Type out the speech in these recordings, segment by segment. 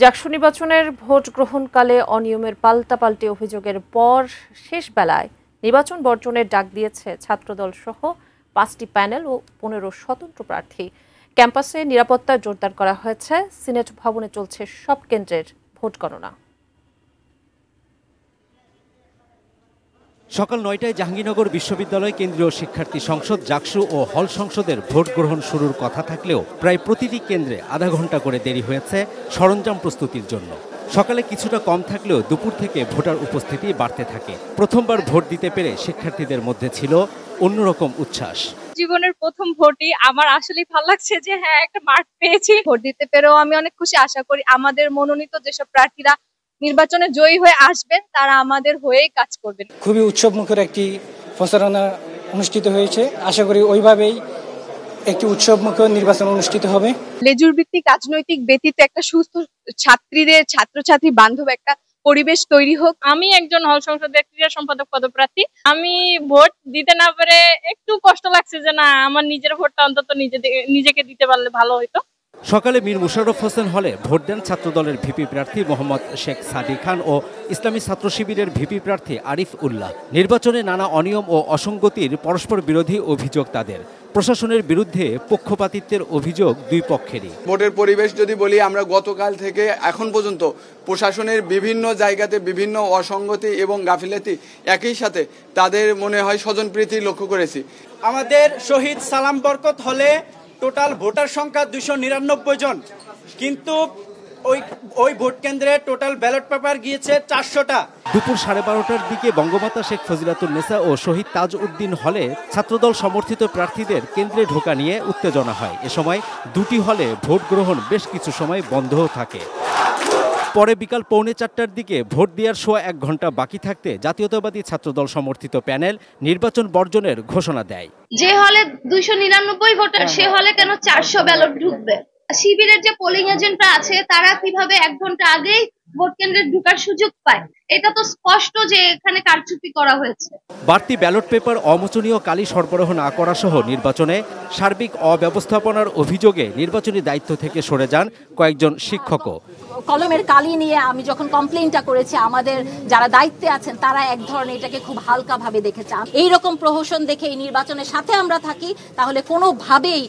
জাকসু নির্বাচনের ভোট গ্রহণকালে অনিয়মের পাল্টাপাল্টি অভিযোগের পর শেষ বেলায় নির্বাচন বর্জনের ডাক দিয়েছে ছাত্রদল সহ 5টি প্যানেল ও 15 স্বতন্ত্র প্রার্থী। ক্যাম্পাসে নিরাপত্তা জোরদার করা হয়েছে। সিনেট ভবনে চলছে সব কেন্দ্রের ভোট গণনা। সকাল 9টায় জাহাঙ্গীরনগর বিশ্ববিদ্যালয় কেন্দ্রীয় শিক্ষার্থী সংসদ জাকসু ও হল সংসদের ভোট গ্রহণ শুরুর কথা থাকলেও প্রায় প্রতিটি কেন্দ্রে আধা ঘন্টা করে দেরি হয়েছে সরঞ্জাম প্রস্তুতির জন্য। সকালে কিছুটা কম থাকলেও দুপুর থেকে ভোটার উপস্থিতি বাড়তে থাকে। প্রথমবার ভোট দিতে পেরে শিক্ষার্থীদের মধ্যে ছিল অন্যরকম উচ্ছ্বাস। জীবনের প্রথম ভোটই আমার আসলেই ভালো লাগছে যে হ্যাঁ একটা মাঠ পেয়েছি। ভোট দিতে পেরেও আমি অনেক খুশি। আশা করি আমাদের মনোনীত যেসব প্রার্থীরা নির্বাচনে জয়ী হয়ে আসবেন তারা আমাদের হয়েই কাজ করবেন। খুবই উৎসবমুখর একটি প্রচারণা অনুষ্ঠিত হয়েছে। আশা করি ওইভাবেই একটি উৎসবমুখর নির্বাচন অনুষ্ঠিত হবে। লেজুর ভিত্তিক রাজনৈতিক ব্যতীত একটা সুস্থ ছাত্রছাত্রী বান্ধব একটা পরিবেশ তৈরি হোক। আমি একজন হল সংসদের ক্রীড়া সম্পাদক পদপ্রার্থী। আমি ভোট দিতে না পারে একটু কষ্ট লাগছে যে না আমার নিজের ভোটটা অন্তত নিজেকে দিতে পারলে ভালো হতো। সকালে মীর মুশাররফ হোসেন হলে ভোট দেন ছাত্রদলের ভিপি প্রার্থী মোহাম্মদ শেখ সাদি খান ও ইসলামী ছাত্র শিবিরের ভিপি প্রার্থী আরিফ উল্লাহ। নির্বাচনে নানা অনিয়ম ও অসঙ্গতির পরস্পর বিরোধী অভিযোগ তাদের। প্রশাসনের বিরুদ্ধে পক্ষপাতিত্বের অভিযোগ দুই পক্ষেরই। ভোটের পরিবেশ যদি বলি, আমরা গতকাল থেকে এখন পর্যন্ত প্রশাসনের বিভিন্ন জায়গাতে বিভিন্ন অসঙ্গতি এবং গাফিলতি একই সাথে তাদের মনে হয় স্বজনপ্রীতি লক্ষ্য করেছি। আমাদের শহীদ সালাম বরকত হলে টোটাল ভোটার সংখ্যা 299 জন, কিন্তু ওই ভোট কেন্দ্রে টোটাল ব্যালট পেপার গিয়েছে 400টা। দুপুর 12:30টার দিকে বঙ্গমাতা শেখ ফজিলাতুন্নেসা ও শহীদ তাজ উদ্দিন হলে ছাত্রদল সমর্থিত প্রার্থীদের কেন্দ্রে ঢোকা নিয়ে উত্তেজনা হয়। এ সময় দুটি হলে ভোট গ্রহণ বেশ কিছু সময় বন্ধও থাকে। পরে বিকাল 3:45টার দিকে ভোট দেওয়ার সোয়া 1 ঘন্টা বাকি থাকতে জাতীয়তাবাদী ছাত্রদল সমর্থিত প্যানেল নির্বাচন বর্জনের ঘোষণা দেয়। যে হলে 299 ভোটার সে হলে কেন 400 ব্যালট ঢুকবে? শিবিরের যে পোলিং এজেন্টরা আছে তারা কিভাবে 1 ঘন্টা আগেই ভোট কেন্দ্রে ঢোকার সুযোগ পায়? এটা তো স্পষ্ট যে এখানে কারচুপি করা হয়েছে। বাড়তি ব্যালট পেপার, অমোচনীয় কালি সরবরাহ না করা সহ নির্বাচনে সার্বিক অব্যবস্থাপনার অভিযোগে নির্বাচনী দায়িত্ব থেকে সরে যান কয়েকজন শিক্ষকও। কলমের কালি নিয়ে আমি যখন কমপ্লেইনটা করেছি, আমাদের যারা দায়িত্বে আছেন তারা এক ধরনের এটাকে খুব হালকা ভাবে দেখেছে। এইরকম প্রহসন দেখে এই নির্বাচনের সাথে আমরা থাকি তাহলে কোনোভাবেই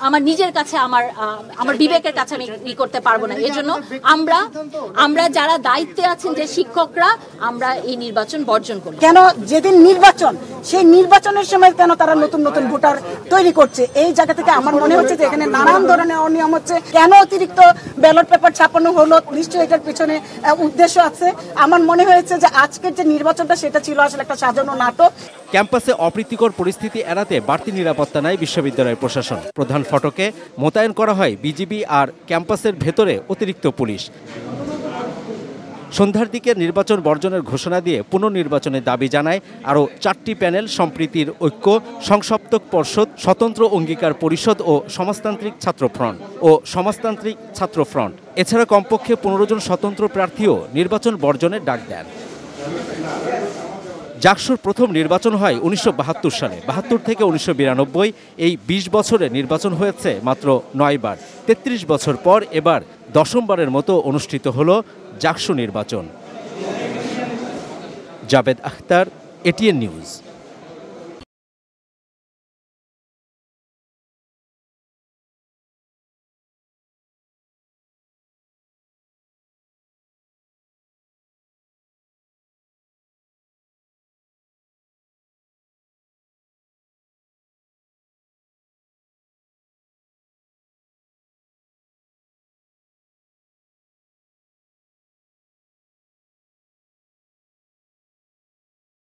আমার নিজের কাছে আমার বিবেকের কাছে আমি করতে পারবো না। এজন্য আমরা যারা দায়িত্বে আছেন যে শিক্ষকরা, আমরা এই নির্বাচন বর্জন করি। কেন যেদিন নির্বাচন সেই নির্বাচনের সময় কেন তারা নতুন নতুন ভোটার তৈরি করছে? এই জায়গা থেকে আমার মনে হচ্ছে যে এখানে নানান ধরনের অনিয়ম হচ্ছে। কেন অতিরিক্ত ব্যালট পেপার ছাপানো হলো? নিশ্চয়ই এটার পিছনে উদ্দেশ্য আছে। আমার মনে হয়েছে যে আজকের যে নির্বাচনটা সেটা ছিল আসলে একটা সাজানো নাটক। ক্যাম্পাসে অপ্রীতিকর পরিস্থিতি এড়াতে বাড়তি নিরাপত্তা নেয় বিশ্ববিদ্যালয়ের প্রশাসন। প্রধান ফটকে মোতায়েন করা হয় বিজিবি আর ক্যাম্পাসের ভেতরে অতিরিক্ত পুলিশ। সন্ধ্যার দিকে নির্বাচন বর্জনের ঘোষণা দিয়ে পুনর্নির্বাচনের দাবি জানায় আরও 4টি প্যানেল: সম্প্রীতির ঐক্য, সংসপ্তক পর্ষদ, স্বতন্ত্র অঙ্গীকার পরিষদ ও সমাজতান্ত্রিক ছাত্র ফ্রন্ট। এছাড়া কমপক্ষে 15 জন স্বতন্ত্র প্রার্থীও নির্বাচন বর্জনের ডাক দেন। জাকসুর প্রথম নির্বাচন হয় 1972 সালে। 72 থেকে 1992 এই 20 বছরে নির্বাচন হয়েছে মাত্র 9 বার। 33 বছর পর এবার 10মবারের মতো অনুষ্ঠিত হলো জাকসু নির্বাচন। Javed Akhtar, ATN news.